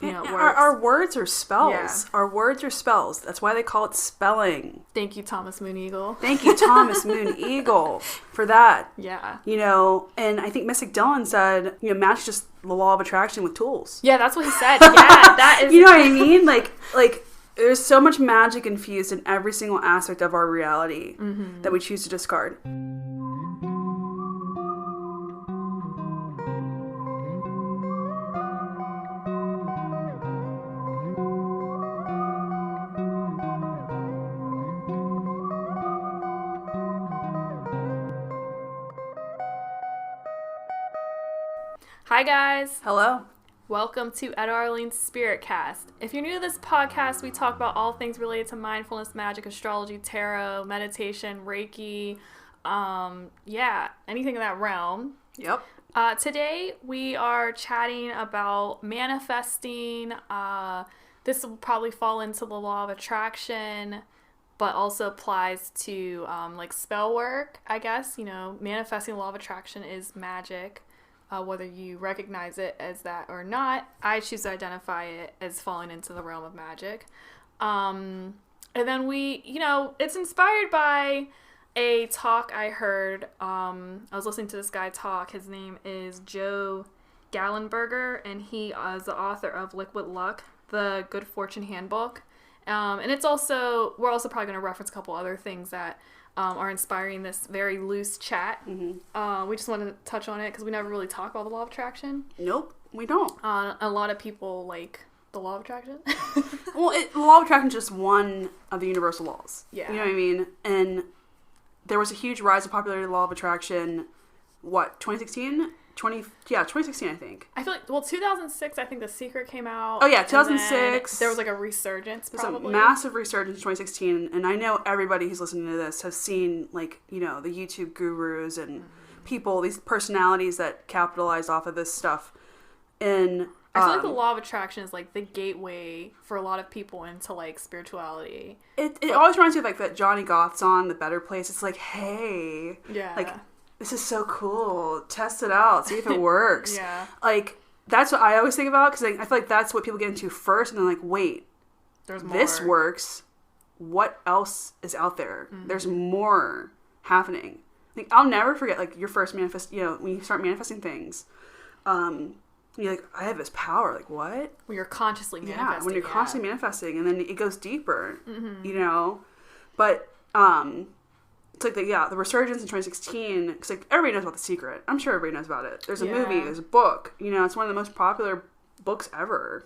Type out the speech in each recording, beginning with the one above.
you know, it our, works. our words are spells. Yeah. Our words are spells. That's why they call it spelling. Thank you, Thomas Moon Eagle. Thank you, Thomas Moon Eagle, for that. Yeah. You know, and I think Mystic Dylan said, you know, match just the law of attraction with tools. Yeah, that's what he said. Yeah, that is... You know what I mean? Like there's so much magic infused in every single aspect of our reality that we choose to discard. Hi, guys. Hello. Welcome to Etta Arlene's Spiritcast. If you're new to this podcast, we talk about all things related to mindfulness, magic, astrology, tarot, meditation, Reiki, anything in that realm. Yep. Today, we are chatting about manifesting. This will probably fall into the law of attraction, but also applies to like spell work, I guess. You know, manifesting the law of attraction is magic. Whether you recognize it as that or not, I choose to identify it as falling into the realm of magic. And then it's inspired by a talk I heard. I was listening to this guy talk. His name is Joe Gallenberger, and he is the author of Liquid Luck, the Good Fortune Handbook. And we're also probably going to reference a couple other things that are inspiring this very loose chat. We just wanted to touch on it because we never really talk about the law of attraction. Nope, we don't. A lot of people like the law of attraction. Well, the law of attraction is just one of the universal laws. Yeah. You know what I mean? And there was a huge rise of popularity of the law of attraction, 2016? 2016, I think. I feel like, 2006, I think The Secret came out. Oh, yeah, 2006. There was like a resurgence, probably. There's a massive resurgence in 2016, and I know everybody who's listening to this has seen, like, you know, the YouTube gurus and people, these personalities that capitalized off of this stuff. And I feel like the law of attraction is, like, the gateway for a lot of people into, like, spirituality. It always reminds me of, like, that Johnny Goth song, The Better Place. It's like, hey. Yeah. Like, this is so cool. Test it out. See if it works. Yeah. Like, that's what I always think about, because I feel like that's what people get into first, and then like, wait, there's more. This works. What else is out there? There's more happening. Like, I'll never forget, like, your first when you start manifesting things, you're like, I have this power. Like, what? When you're consciously manifesting. Yeah, when you're constantly manifesting, and then it goes deeper, you know? But, it's like the resurgence in 2016, because like everybody knows about The Secret. I'm sure everybody knows about it. There's a movie, there's a book. You know, it's one of the most popular books ever.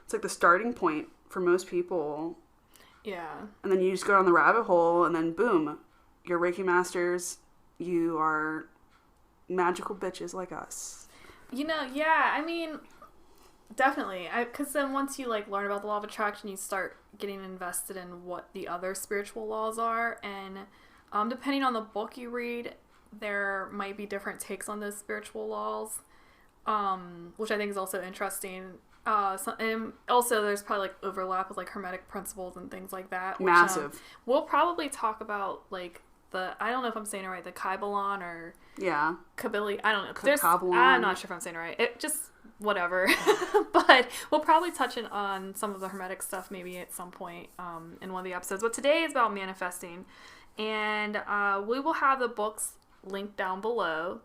It's like the starting point for most people. Yeah. And then you just go down the rabbit hole, and then boom, you're Reiki masters. You are magical bitches like us. You know, yeah. I mean, definitely. Because then once you like learn about the law of attraction, you start getting invested in what the other spiritual laws are, and depending on the book you read, there might be different takes on those spiritual laws, which I think is also interesting. And also there's probably like overlap with like hermetic principles and things like that. Which, massive. We'll probably talk about like I don't know if I'm saying it right, the Kybalion or Kabili. I don't know. I'm not sure if I'm saying it right. It just whatever. But we'll probably touch on some of the hermetic stuff maybe at some point in one of the episodes. But today is about manifesting, and we will have the books linked down below.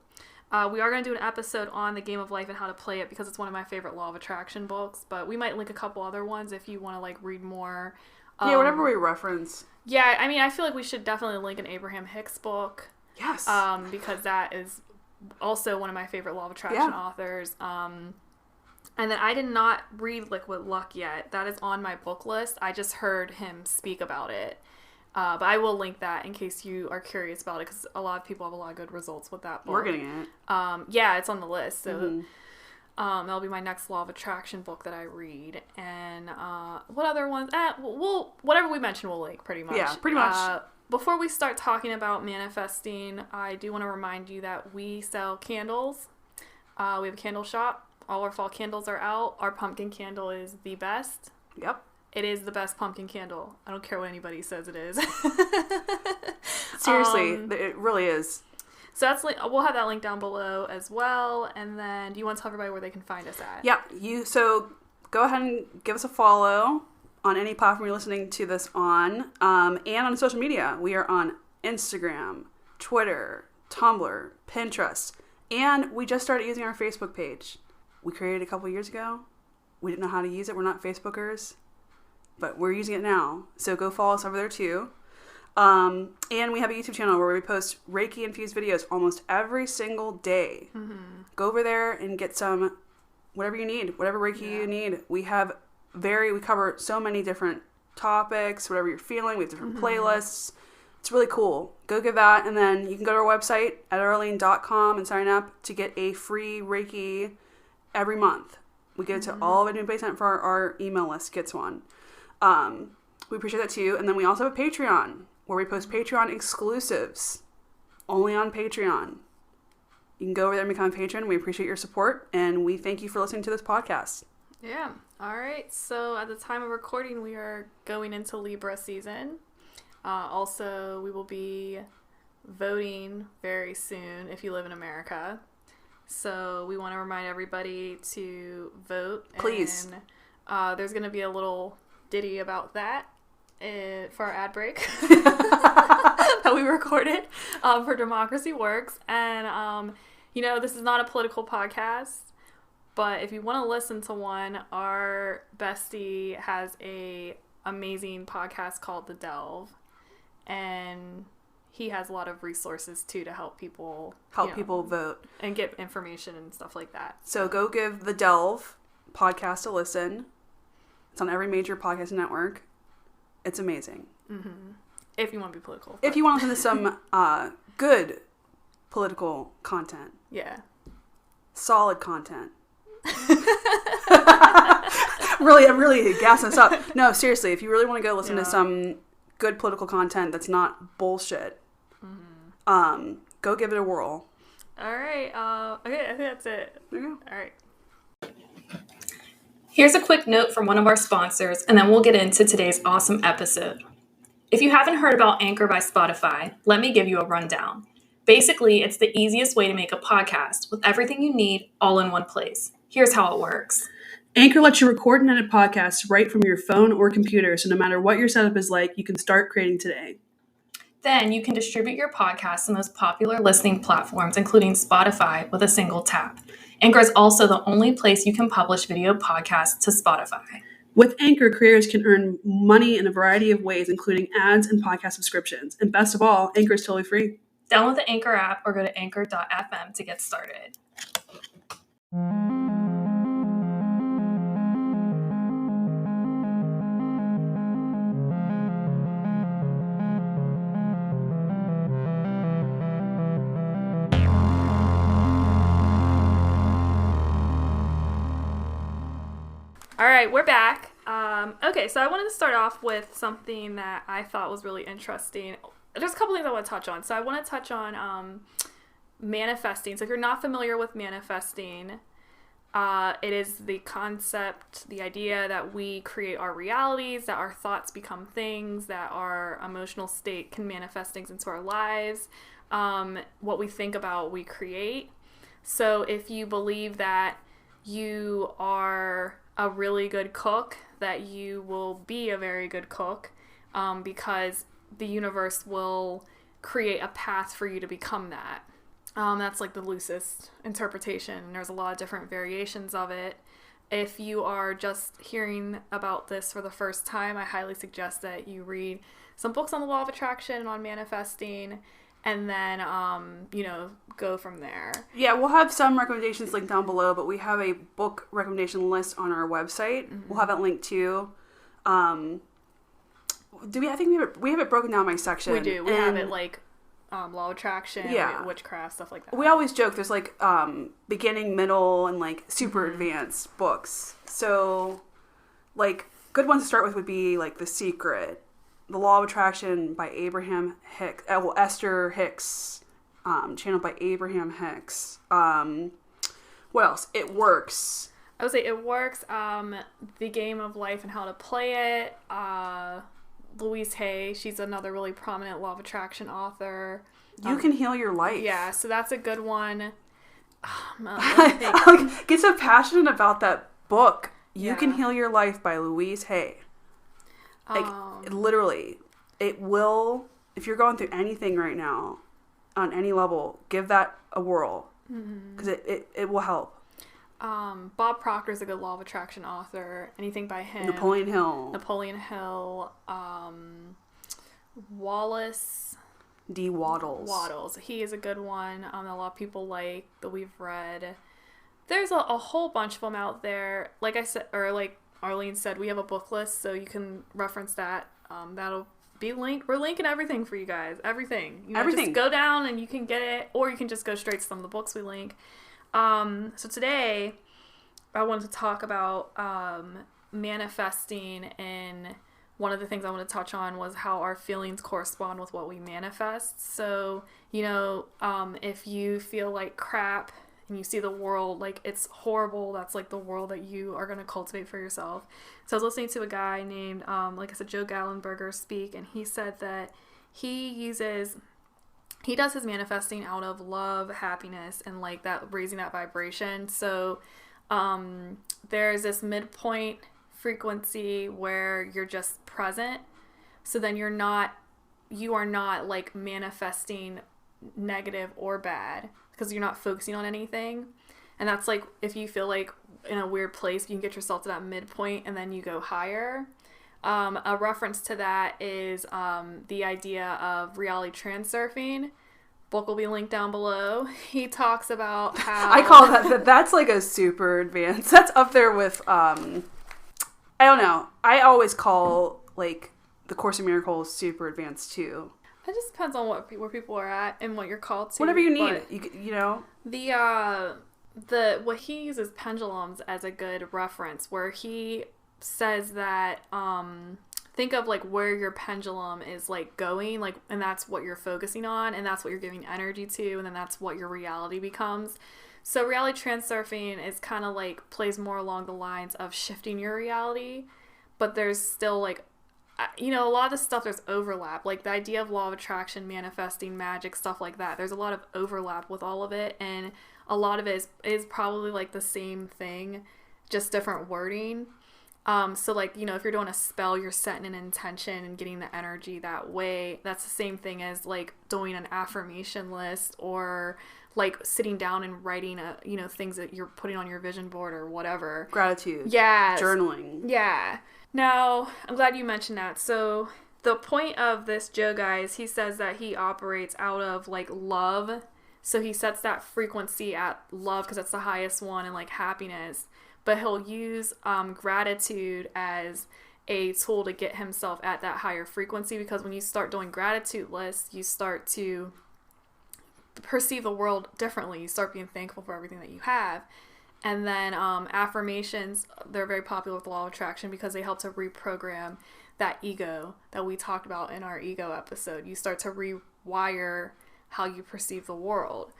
We are going to do an episode on the Game of Life and how to play it because it's one of my favorite law of attraction books, but we might link a couple other ones if you want to like read more. Whatever we reference. Yeah, I mean, I feel like we should definitely link an Abraham Hicks book. Yes. Because that is also one of my favorite law of attraction authors. And then I did not read Liquid Luck yet. That is on my book list. I just heard him speak about it. But I will link that in case you are curious about it, because a lot of people have a lot of good results with that book. We're getting it. Yeah, it's on the list. So that'll be my next law of attraction book that I read. And what other ones? Whatever we mention, we'll link pretty much. Yeah, pretty much. Before we start talking about manifesting, I do want to remind you that we sell candles. We have a candle shop. All our fall candles are out. Our pumpkin candle is the best. Yep. It is the best pumpkin candle. I don't care what anybody says it is. Seriously, it really is. So we'll have that link down below as well. And then do you want to tell everybody where they can find us at? Yeah, so go ahead and give us a follow on any platform you're listening to this on, and on social media. We are on Instagram, Twitter, Tumblr, Pinterest, and we just started using our Facebook page. We created it a couple years ago. We didn't know how to use it. We're not Facebookers, but we're using it now. So go follow us over there too. And we have a YouTube channel where we post Reiki infused videos almost every single day. Mm-hmm. Go over there and get some, whatever you need, whatever Reiki you need. We cover so many different topics, whatever you're feeling. We have different playlists. It's really cool. Go give that, and then you can go to our website at Arlene.com and sign up to get a free Reiki every month. We give it to all of it. Anybody sent for our email list gets one. We appreciate that too. And then we also have a Patreon where we post Patreon exclusives only on Patreon. You can go over there and become a patron. We appreciate your support, and we thank you for listening to this podcast. Yeah. All right. So at the time of recording, we are going into Libra season. Also, we will be voting very soon if you live in America. So we want to remind everybody to vote. Please. And there's going to be a little ditty about that for our ad break that we recorded for Democracy Works. And, this is not a political podcast. But if you want to listen to one, our bestie has a amazing podcast called The Delve, and he has a lot of resources too to help people people vote and get information and stuff like that. So go give The Delve podcast a listen. It's on every major podcast network. It's amazing. Mm-hmm. If you want to be political. If you want to listen to some good political content. Yeah. Solid content. I'm really gassing us up. No, seriously, if you really want to go listen to some good political content that's not bullshit, go give it a whirl. All right. Okay, I think that's it. There you go. All right. Here's a quick note from one of our sponsors, and then we'll get into today's awesome episode. If you haven't heard about Anchor by Spotify, let me give you a rundown. Basically, it's the easiest way to make a podcast with everything you need all in one place. Here's how it works. Anchor lets you record and edit podcasts right from your phone or computer, so no matter what your setup is like, you can start creating today. Then you can distribute your podcast on those popular listening platforms, including Spotify, with a single tap. Anchor is also the only place you can publish video podcasts to Spotify. With Anchor, creators can earn money in a variety of ways, including ads and podcast subscriptions. And best of all, Anchor is totally free. Download the Anchor app or go to anchor.fm to get started. All right, we're back. Okay, so I wanted to start off with something that I thought was really interesting. There's a couple things I want to touch on. So I want to touch on manifesting. So if you're not familiar with manifesting, it is the concept, the idea that we create our realities, that our thoughts become things, that our emotional state can manifest things into our lives. What we think about, we create. So if you believe that you are a really good cook, that you will be a very good cook, because the universe will create a path for you to become that. That's like the loosest interpretation. There's a lot of different variations of it. If you are just hearing about this for the first time, I highly suggest that you read some books on the law of attraction and on manifesting, and then, go from there. Yeah, we'll have some recommendations linked down below, but we have a book recommendation list on our website. Mm-hmm. We'll have that linked too. I think we have it broken down by section. We do. We have it like law of attraction, witchcraft, stuff like that. We always joke there's like beginning, middle, and like super advanced books. So like good ones to start with would be like The Secret, The Law of Attraction by Abraham Hicks. Esther Hicks, channeled by Abraham Hicks. What else? It Works. I would say It Works. The Game of Life and How to Play It. Louise Hay, she's another really prominent law of attraction author. You can heal your life. Yeah, so that's a good one. Get so passionate about that book. You Can Heal Your Life by Louise Hay. Like, literally, it will, if you're going through anything right now, on any level, give that a whirl. Because it will help. Bob Proctor's a good law of attraction author. Anything by him. Napoleon Hill. Wallace. D. Waddles. He is a good one. A lot of people like that we've read. There's a whole bunch of them out there. Like I said, or like Arlene said, we have a book list, so you can reference that. That'll be linked. We're linking everything for you guys. Everything. Everything. Just go down and you can get it, or you can just go straight to some of the books we link. So today, I wanted to talk about manifesting, and one of the things I want to touch on was how our feelings correspond with what we manifest. So, if you feel like crap and you see the world like it's horrible, that's like the world that you are going to cultivate for yourself. So I was listening to a guy named, like I said, Joe Gallenberger speak, and he said that he does his manifesting out of love, happiness, and like that, raising that vibration. So there's this midpoint frequency where you're just present. So then you are not like manifesting negative or bad, because you're not focusing on anything. And that's like, if you feel like in a weird place, you can get yourself to that midpoint and then you go higher. A reference to that is the idea of reality transurfing. Book will be linked down below. He talks about how... I call that's like a super advanced. That's up there with, I don't know. I always call like the Course in Miracles super advanced too. It just depends on where people are at and what you're called to. Whatever you need, you know. What he uses pendulums as a good reference, where he says that think of like where your pendulum is like going, like, and that's what you're focusing on, and that's what you're giving energy to, and then that's what your reality becomes. So reality transurfing is kind of like plays more along the lines of shifting your reality, but there's still like, a lot of the stuff, there's overlap. Like the idea of law of attraction, manifesting, magic, stuff like that. There's a lot of overlap with all of it, and a lot of it is probably like the same thing, just different wording. So like, if you're doing a spell, you're setting an intention and getting the energy that way. That's the same thing as like doing an affirmation list, or like sitting down and writing things that you're putting on your vision board or whatever. Gratitude. Yeah. Journaling. Yeah. Now, I'm glad you mentioned that. So the point of this Joe guy is he says that he operates out of like love. So he sets that frequency at love because that's the highest one, and like happiness. But he'll use gratitude as a tool to get himself at that higher frequency, because when you start doing gratitude lists, you start to perceive the world differently. You start being thankful for everything that you have. And then affirmations, they're very popular with the law of attraction because they help to reprogram that ego that we talked about in our ego episode. You start to rewire how you perceive the world.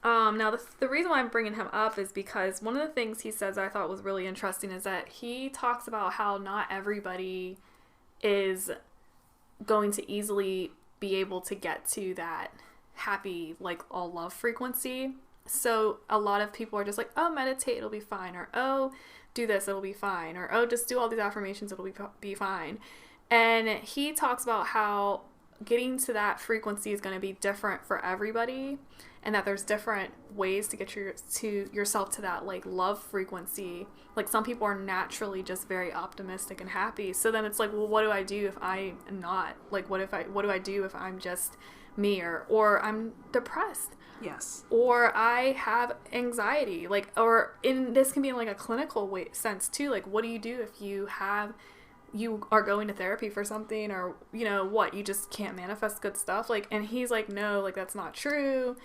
Now, the reason why I'm bringing him up is because one of the things he says I thought was really interesting is that he talks about how not everybody is going to easily be able to get to that happy, like, all love frequency. So a lot of people are just like, oh, meditate, it'll be fine. Or, oh, do this, it'll be fine. Or, oh, just do all these affirmations, it'll be fine. And he talks about how getting to that frequency is going to be different for everybody, and that there's different ways to get yourself to that like love frequency. Like some people are naturally just very optimistic and happy. So then it's like, well, what do I do if I am not? Like, what do I do if I'm just me, or I'm depressed? Yes. Or I have anxiety, like, or in this can be in like a clinical sense too. Like, what do you do if you are going to therapy for something, or, what, you just can't manifest good stuff? Like, and he's like, no, like, that's not true,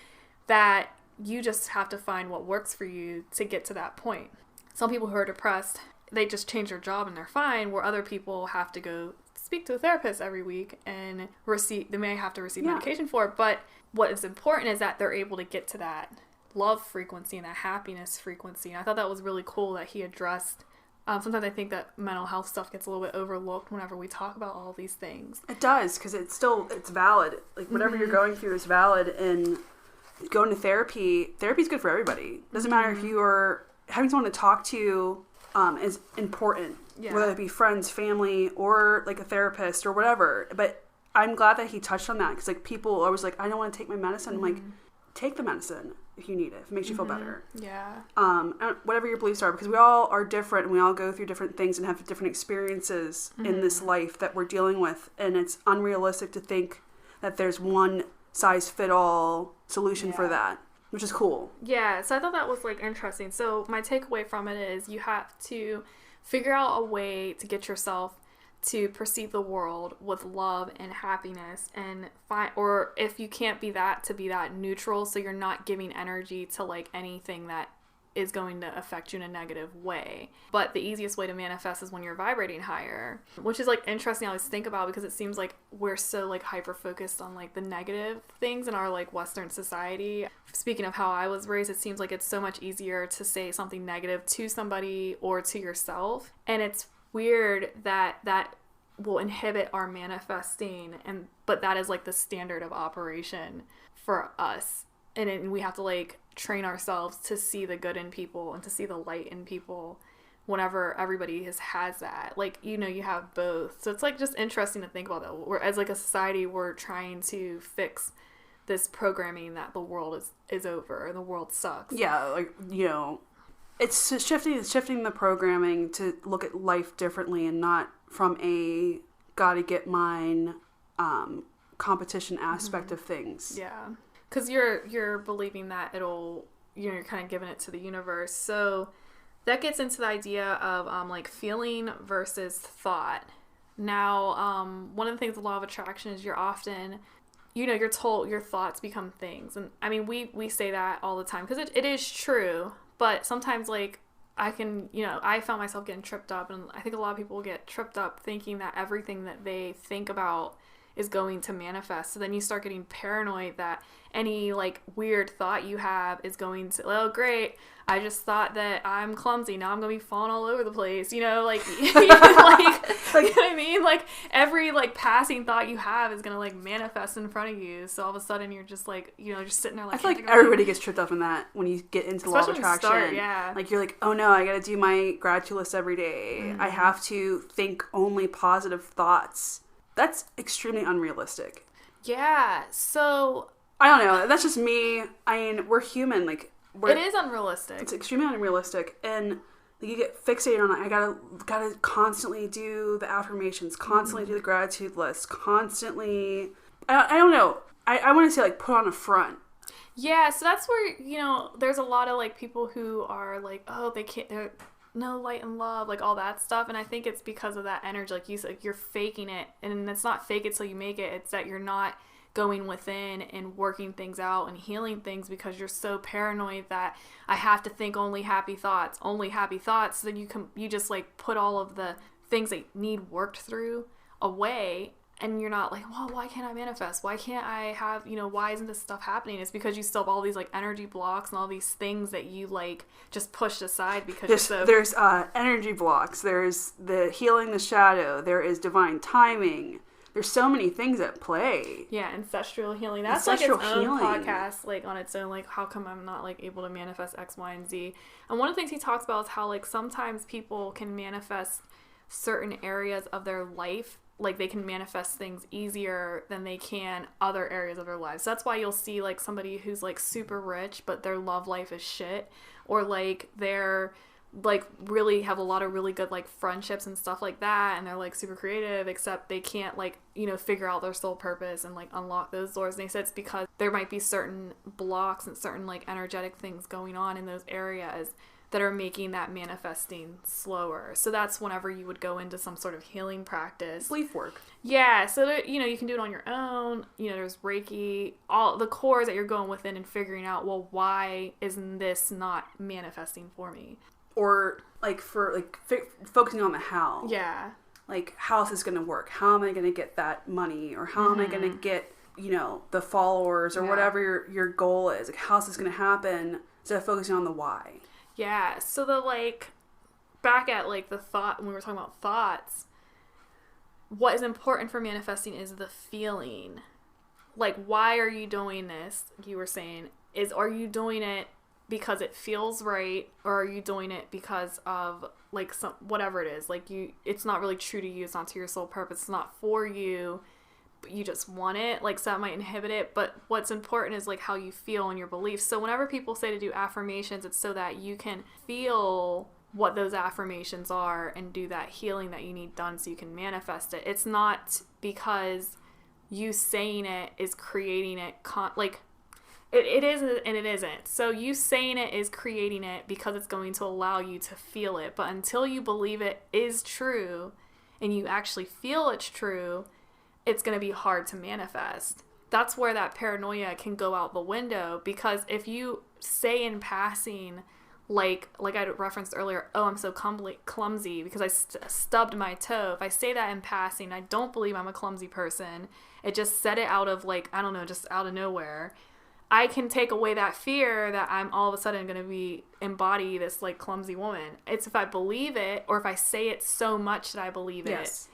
that you just have to find what works for you to get to that point. Some people who are depressed, they just change their job and they're fine, where other people have to go speak to a therapist every week and they may have to receive medication for it. But what is important is that they're able to get to that love frequency and that happiness frequency. And I thought that was really cool that he addressed sometimes I think that mental health stuff gets a little bit overlooked whenever we talk about all these things. It does, because it's valid. Like, whatever you're going through is valid, and going to therapy is good for everybody. Doesn't matter if you are having someone to talk to is important, whether it be friends, family, or like a therapist or whatever. But I'm glad that he touched on that, because like people are always like, I don't want to take my medicine. I'm like, take the medicine if you need it. If it makes you feel better. Yeah. Whatever your beliefs are, because we all are different and we all go through different things and have different experiences in this life that we're dealing with. And it's unrealistic to think that there's one size fit all solution for that, which is cool. Yeah. So I thought that was like interesting. So my takeaway from it is you have to figure out a way to get yourself to perceive the world with love and happiness, and or if you can't be that, to be that neutral, so you're not giving energy to like anything that is going to affect you in a negative way. But the easiest way to manifest is when you're vibrating higher, which is like interesting. I always think about, because it seems like we're so like hyper focused on like the negative things in our like Western society. Speaking of how I was raised, it seems like it's so much easier to say something negative to somebody or to yourself, and it's weird that will inhibit our manifesting, but that is like the standard of operation for us, and we have to like train ourselves to see the good in people and to see the light in people whenever everybody has that, like, you know, you have both. So it's like just interesting to think about that. We're, as like a society, we're trying to fix this programming that the world is over and the world sucks. Yeah, like, you know, it's shifting the programming to look at life differently, and not from a gotta get mine competition aspect of things. Yeah, because you're believing that you're kind of giving it to the universe. So that gets into the idea of like feeling versus thought. Now, one of the things with the law of attraction is you're often, you know, you're told your thoughts become things, and I mean we say that all the time because it is true. But sometimes, like, I found myself getting tripped up, and I think a lot of people get tripped up thinking that everything that they think about is going to manifest. So then you start getting paranoid that any, like, weird thought you have is going to, oh, great, I just thought that I'm clumsy. Now I'm going to be falling all over the place. You know, like, like, you know what I mean? Like, every, like, passing thought you have is going to, like, manifest in front of you. So all of a sudden you're just, like, you know, just sitting there, like, I feel like everybody gets tripped up in that when you get into the law of attraction. Like, you're like, oh no, I got to do my gratitude list every day. I have to think only positive thoughts. That's extremely unrealistic. Yeah, so I don't know. That's just me. I mean, we're human. Like, it is unrealistic. It's extremely unrealistic, and like, you get fixated on it. I gotta constantly do the affirmations, constantly do the gratitude list, constantly. I don't know. I want to say, like, put on a front. Yeah, so that's where, you know, there's a lot of like people who are like, oh, they're no light and love, like all that stuff, and I think it's because of that energy, like you said, like, you're faking it, and it's not fake it till you make it. It's that you're not going within and working things out and healing things because you're so paranoid that I have to think only happy thoughts. So then you just like put all of the things that need worked through away, and you're not like, well, why can't I manifest? Why can't I have, you know, why isn't this stuff happening? It's because you still have all these like energy blocks and all these things that you like just pushed aside because there's energy blocks. There's the healing the shadow. There is divine timing. There's so many things at play. Yeah, ancestral healing. That's ancestral like its own podcast, like on its own, like how come I'm not like able to manifest X, Y, and Z. And one of the things he talks about is how like sometimes people can manifest certain areas of their life. Like, they can manifest things easier than they can other areas of their lives. So that's why you'll see, like, somebody who's, like, super rich, but their love life is shit. Or, like, they're, like, really have a lot of really good, like, friendships and stuff like that. And they're, like, super creative, except they can't, like, you know, figure out their soul purpose and, like, unlock those doors. And they said it's because there might be certain blocks and certain, like, energetic things going on in those areas that are making that manifesting slower. So that's whenever you would go into some sort of healing practice. Belief work. Yeah, so that, you know, you can do it on your own. You know, there's Reiki, all the cores that you're going within and figuring out, well, why isn't this not manifesting for me? Or, like, for, like, focusing on the how. Yeah. Like, how is this going to work? How am I going to get that money? Or how am I going to get, you know, the followers or whatever your goal is? Like, how is this going to happen? Instead of focusing on the why. Yeah, so the, like, back at like the thought, when we were talking about thoughts, what is important for manifesting is the feeling. Like, why are you doing this? You were saying, are you doing it because it feels right, or are you doing it because of like some, whatever it is, like it's not really true to you, it's not to your sole purpose, it's not for you, but you just want it, like, so that might inhibit it. But what's important is like how you feel and your beliefs. So whenever people say to do affirmations, it's so that you can feel what those affirmations are and do that healing that you need done so you can manifest it. It's not because you saying it is creating it, it is and it isn't. So you saying it is creating it because it's going to allow you to feel it. But until you believe it is true and you actually feel it's true, it's going to be hard to manifest. That's where that paranoia can go out the window, because if you say in passing, like I referenced earlier, oh, I'm so clumsy because I stubbed my toe. If I say that in passing, I don't believe I'm a clumsy person. It just said it out of like, I don't know, just out of nowhere. I can take away that fear that I'm all of a sudden going to embody this like clumsy woman. It's if I believe it, or if I say it so much that I believe it.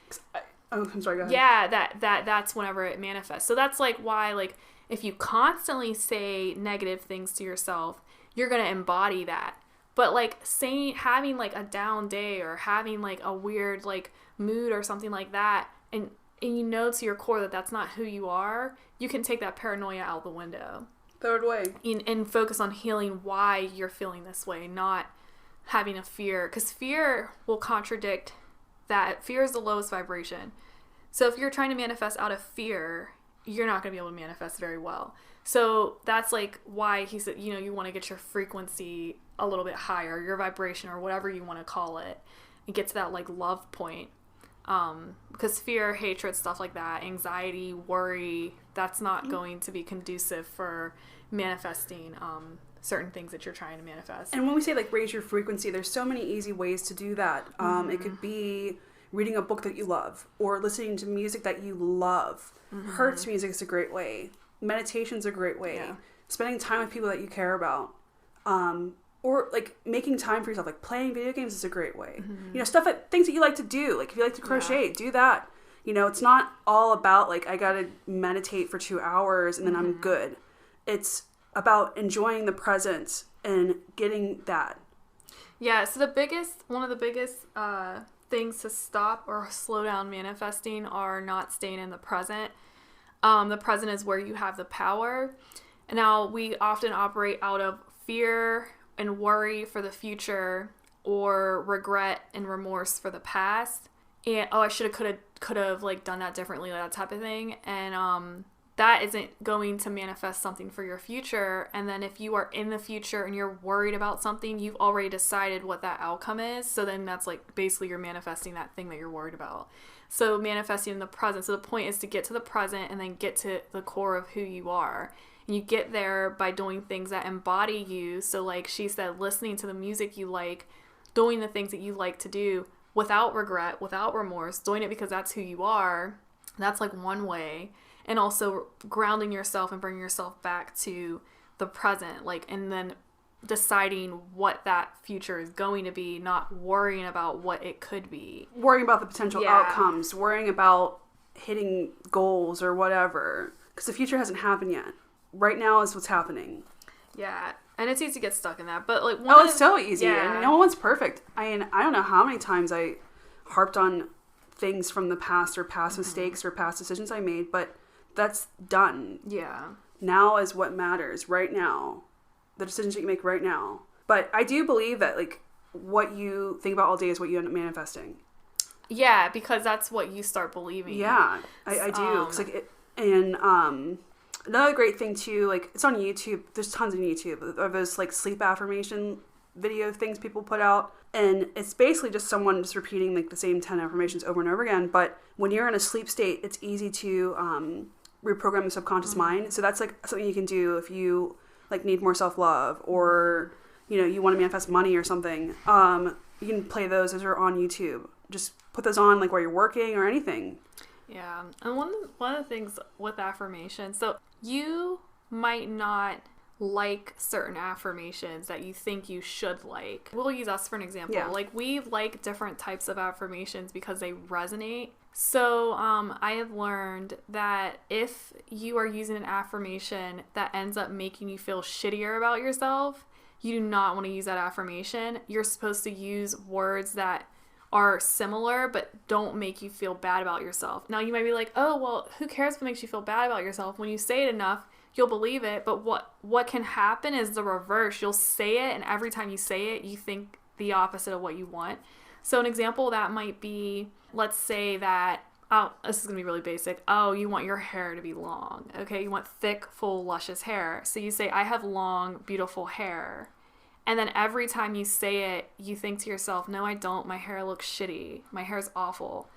I'm sorry, go ahead. Yeah, that's whenever it manifests. So that's like why, like, if you constantly say negative things to yourself, you're going to embody that. But like having like a down day or having like a weird like mood or something like that, and you know to your core that that's not who you are, you can take that paranoia out the window. Third way. And focus on healing why you're feeling this way, not having a fear. Because fear will contradict that. Fear is the lowest vibration. So if you're trying to manifest out of fear, you're not going to be able to manifest very well. So that's like why he said, you want to get your frequency a little bit higher, your vibration, or whatever you want to call it, and get to that like love point. Because fear, hatred, stuff like that, anxiety, worry, that's not going to be conducive for manifesting certain things that you're trying to manifest. And when we say like raise your frequency, there's so many easy ways to do that. It could be reading a book that you love, or listening to music that you love. Hertz music is a great way. Meditation's a great way. Yeah. Spending time with people that you care about. Or like making time for yourself, like playing video games is a great way. Things that you like to do. Like if you like to crochet, do that. It's not all about like, I gotta meditate for 2 hours and then I'm good. It's about enjoying the present and getting that. Yeah, so one of the biggest things to stop or slow down manifesting are not staying in the present. The present is where you have the power. Now, we often operate out of fear and worry for the future, or regret and remorse for the past. And, I should have, could have like done that differently, that type of thing. And that isn't going to manifest something for your future. And then if you are in the future and you're worried about something, you've already decided what that outcome is. So then that's like basically you're manifesting that thing that you're worried about. So manifesting in the present. So the point is to get to the present and then get to the core of who you are. And you get there by doing things that embody you. So like she said, listening to the music you like, doing the things that you like to do without regret, without remorse, doing it because that's who you are. That's like one way. And also grounding yourself and bringing yourself back to the present, like, and then deciding what that future is going to be, not worrying about what it could be. Worrying about the potential outcomes, worrying about hitting goals or whatever. Because the future hasn't happened yet. Right now is what's happening. Yeah. And it's easy to get stuck in that. But like, it's so easy. Yeah. And no one's perfect. I mean, I don't know how many times I harped on things from the past or past mistakes or past decisions I made, but that's done. Yeah. Now is what matters right now. The decisions that you make right now. But I do believe that like what you think about all day is what you end up manifesting. Yeah, because that's what you start believing. Yeah, I do. Cause like another great thing too, like it's on YouTube. There's tons on YouTube of those like sleep affirmation video things people put out, and it's basically just someone just repeating like the same 10 affirmations over and over again. But when you're in a sleep state, it's easy to reprogram the subconscious mind. So that's like something you can do if you like need more self-love, or you want to manifest money or something. You can play those as are on YouTube. Just put those on like while you're working or anything. Yeah. And one of the things with affirmation, so you might not like certain affirmations that you think you should like. We'll use us for an example. Yeah. Like, we like different types of affirmations because they resonate. So I have learned that if you are using an affirmation that ends up making you feel shittier about yourself, you do not want to use that affirmation. You're supposed to use words that are similar but don't make you feel bad about yourself. Now, you might be like, oh, well, who cares if it makes you feel bad about yourself? When you say it enough, you'll believe it. But what can happen is the reverse. You'll say it, and every time you say it, you think the opposite of what you want. So an example of that might be, let's say that, oh, this is going to be really basic. Oh, you want your hair to be long. Okay, you want thick, full, luscious hair. So you say, I have long, beautiful hair. And then every time you say it, you think to yourself, no, I don't. My hair looks shitty. My hair's awful.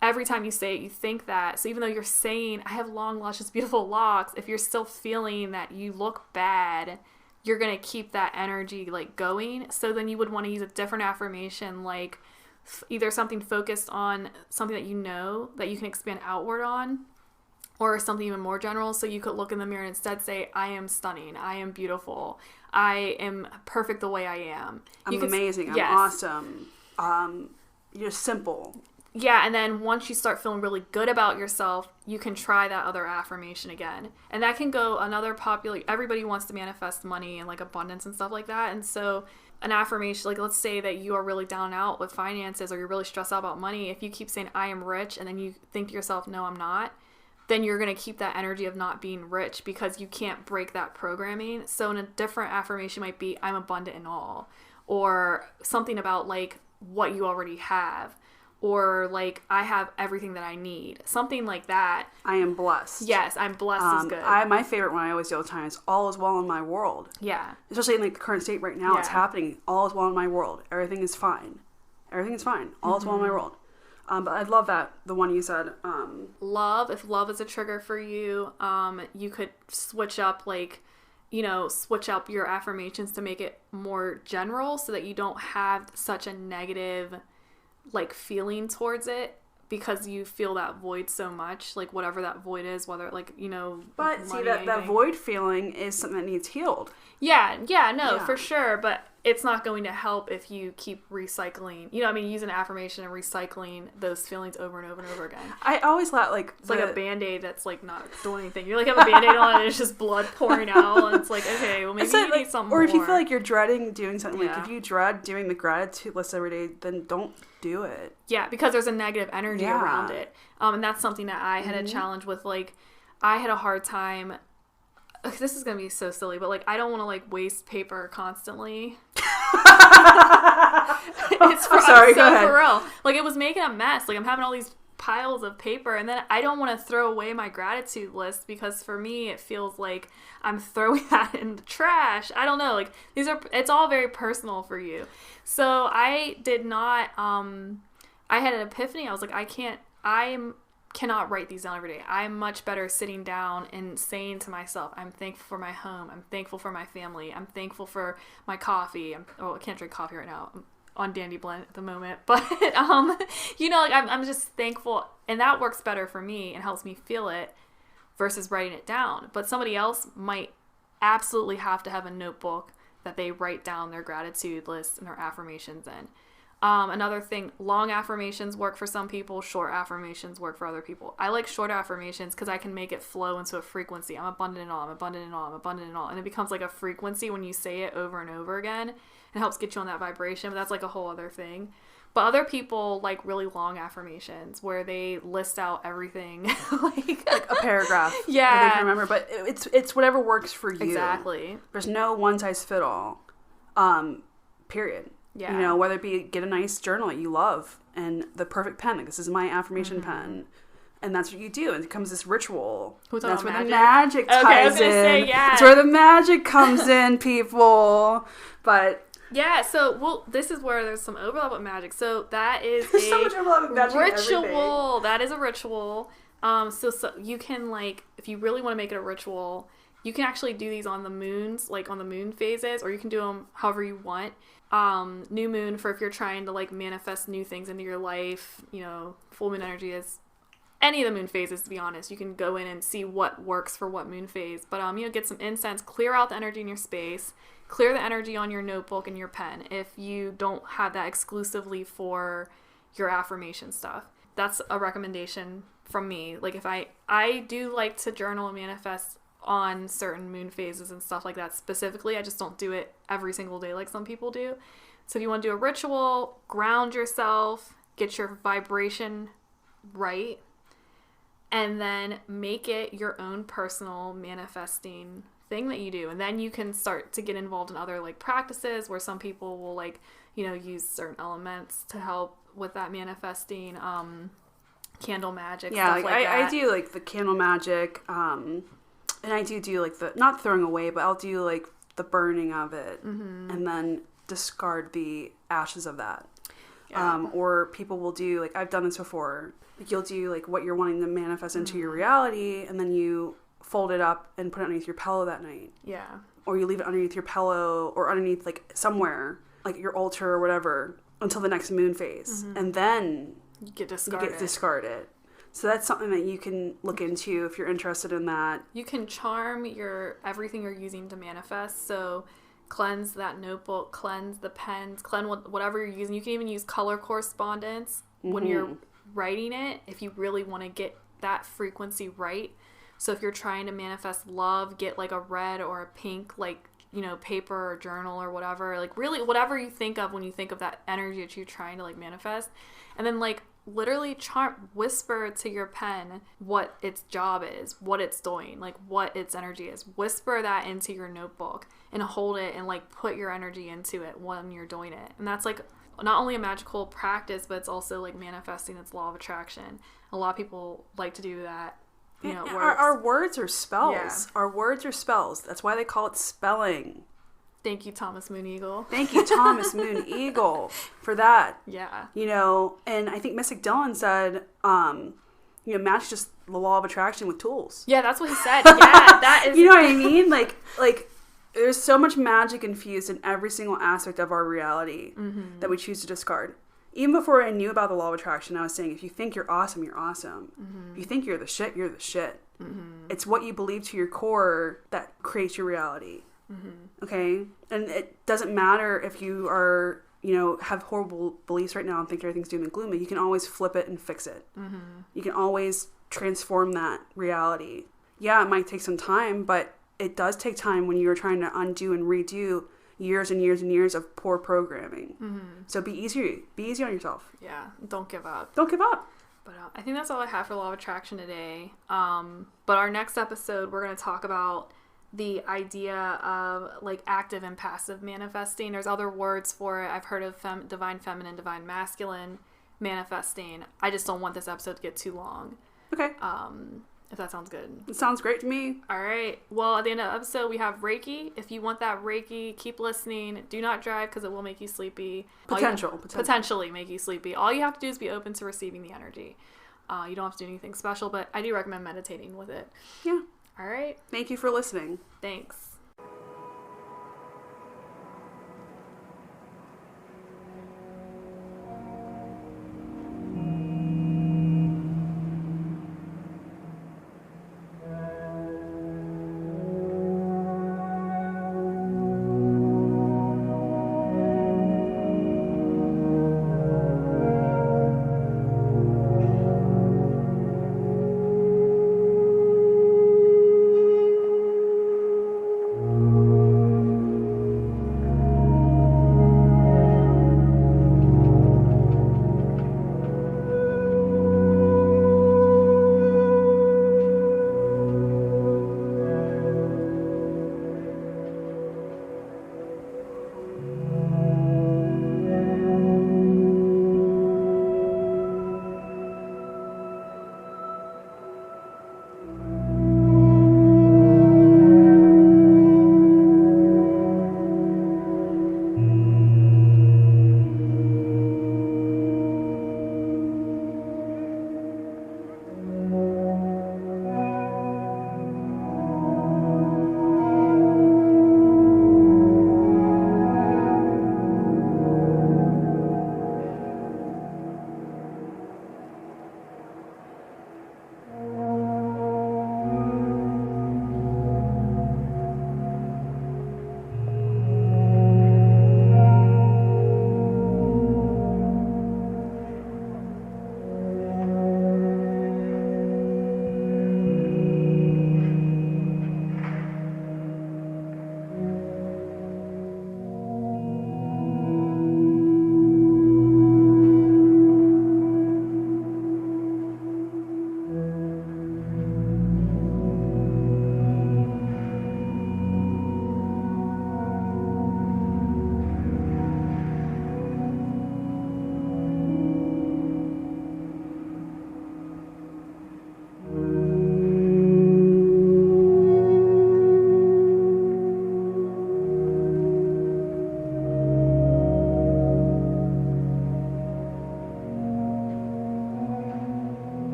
Every time you say it, you think that. So even though you're saying, I have long, luscious, beautiful locks, if you're still feeling that you look bad, you're going to keep that energy like going. So then you would want to use a different affirmation, like either something focused on something that you know that you can expand outward on, or something even more general. So you could look in the mirror and instead say, I am stunning. I am beautiful. I am perfect the way I am. I'm amazing. I'm awesome. You're simple. Yeah, and then once you start feeling really good about yourself, you can try that other affirmation again. And that can go another popular, everybody wants to manifest money and like abundance and stuff like that. And so an affirmation, like let's say that you are really down and out with finances, or you're really stressed out about money. If you keep saying, I am rich, and then you think to yourself, no, I'm not, then you're going to keep that energy of not being rich because you can't break that programming. So in a different affirmation might be, I'm abundant in all, or something about like what you already have. Or like, I have everything that I need. Something like that. I am blessed. Yes, I'm blessed is good. My favorite one I always do all the time is, all is well in my world. Yeah. Especially in like the current state right now, it's happening. All is well in my world. Everything is fine. Everything is fine. All is well in my world. But I love that, the one you said. Love, if love is a trigger for you, you could switch up like, switch up your affirmations to make it more general so that you don't have such a negative like feeling towards it, because you feel that void so much, like whatever that void is, whether like but see that void feeling is something that needs healed. For sure, but it's not going to help if you keep recycling, using an affirmation and recycling those feelings over and over and over again. I always thought like it's like a Band-Aid that's like not doing anything. You're like, have a Band-Aid on and it's just blood pouring out, and it's like, okay, well maybe you need something more. Or if you feel like you're dreading doing something, like if you dread doing the gratitude list every day, then don't do it. Yeah, because there's a negative energy around it. And that's something that I had a challenge with. Like, I had a hard time. This is gonna be so silly, but like, I don't want to like waste paper constantly. Sorry, go ahead. For real. Like, it was making a mess. Like, I'm having all these piles of paper, and then I don't want to throw away my gratitude list, because for me it feels like I'm throwing that in the trash. I don't know, like it's all very personal for you. So I did not I had an epiphany. I was like, I cannot write these down every day. I'm much better sitting down and saying to myself, I'm thankful for my home, I'm thankful for my family, I'm thankful for my coffee. I can't drink coffee right now. I'm on Dandy Blend at the moment, but like I'm just thankful, and that works better for me and helps me feel it versus writing it down. But somebody else might absolutely have to have a notebook that they write down their gratitude list and their affirmations in. Another thing, long affirmations work for some people, short affirmations work for other people. I like short affirmations because I can make it flow into a frequency. I'm abundant in all, I'm abundant in all, I'm abundant in all. And it becomes like a frequency when you say it over and over again. It helps get you on that vibration, but that's like a whole other thing. But other people like really long affirmations where they list out everything. like a paragraph. Yeah. That they can remember, but it's whatever works for you. Exactly. There's no one size fit all. Period. Yeah. Whether it be get a nice journal that you love and the perfect pen. Like, this is my affirmation pen. And that's what you do. And it becomes this ritual. That's where the magic ties in. I was gonna say, That's where the magic comes in, people. But yeah, so this is where there's some overlap with magic. So that is so much overlap with magic ritual. That is a ritual. So you can, like, if you really want to make it a ritual, you can actually do these on the moons, like on the moon phases, or you can do them however you want. New moon for if you're trying to like manifest new things into your life. Full moon energy is any of the moon phases, to be honest. You can go in and see what works for what moon phase. But, get some incense, clear out the energy in your space, clear the energy on your notebook and your pen if you don't have that exclusively for your affirmation stuff. That's a recommendation from me. Like, if I do like to journal and manifest on certain moon phases and stuff like that specifically. I just don't do it every single day like some people do. So if you want to do a ritual, ground yourself, get your vibration right, and then make it your own personal manifesting thing that you do. And then you can start to get involved in other like practices where some people will like, use certain elements to help with that manifesting, candle magic, stuff like that. I do like the candle magic, and I do like the, not throwing away, but I'll do like the burning of it, and then discard the ashes of that. Yeah. Or people will do, like, I've done this before, like, you'll do like what you're wanting to manifest into your reality, and then you fold it up and put it underneath your pillow that night. Yeah. Or you leave it underneath your pillow or underneath like somewhere, like your altar or whatever, until the next moon phase. And then you get discarded. So that's something that you can look into if you're interested in that. You can charm everything you're using to manifest. So cleanse that notebook, cleanse the pens, cleanse whatever you're using. You can even use color correspondence when you're writing it if you really want to get that frequency right. So if you're trying to manifest love, get like a red or a pink, like, paper or journal or whatever, like really whatever you think of when you think of that energy that you're trying to like manifest. And then like literally whisper to your pen what its job is, what it's doing, like what its energy is. Whisper that into your notebook and hold it and like put your energy into it when you're doing it. And that's like not only a magical practice, but it's also like manifesting its law of attraction. A lot of people like to do that. Our words are spells. Yeah. Our words are spells. That's why they call it spelling. Thank you, Thomas Moon Eagle. Thank you, Thomas Moon Eagle, for that. Yeah. And I think Mystic Dylan said, match just the law of attraction with tools. Yeah, that's what he said. Yeah, that is. You know what I mean? Like there's so much magic infused in every single aspect of our reality that we choose to discard. Even before I knew about the law of attraction, I was saying, if you think you're awesome, you're awesome. If you think you're the shit, you're the shit. It's what you believe to your core that creates your reality. Okay? And it doesn't matter if you are, have horrible beliefs right now and think everything's doom and gloomy. You can always flip it and fix it. You can always transform that reality. Yeah, it might take some time, but it does take time when you're trying to undo and redo years and years and years of poor programming. So be easy on yourself. Yeah, don't give up. But I think that's all I have for law of attraction today. But our next episode, we're going to talk about the idea of like active and passive manifesting. There's other words for it. I've heard of divine feminine, divine masculine manifesting. I just don't want this episode to get too long. Okay. If that sounds good. It sounds great to me. All right. Well, at the end of the episode, we have Reiki. If you want that Reiki, keep listening. Do not drive because it will make you sleepy. Potentially make you sleepy. All you have to do is be open to receiving the energy. You don't have to do anything special, but I do recommend meditating with it. Yeah. All right. Thank you for listening. Thanks.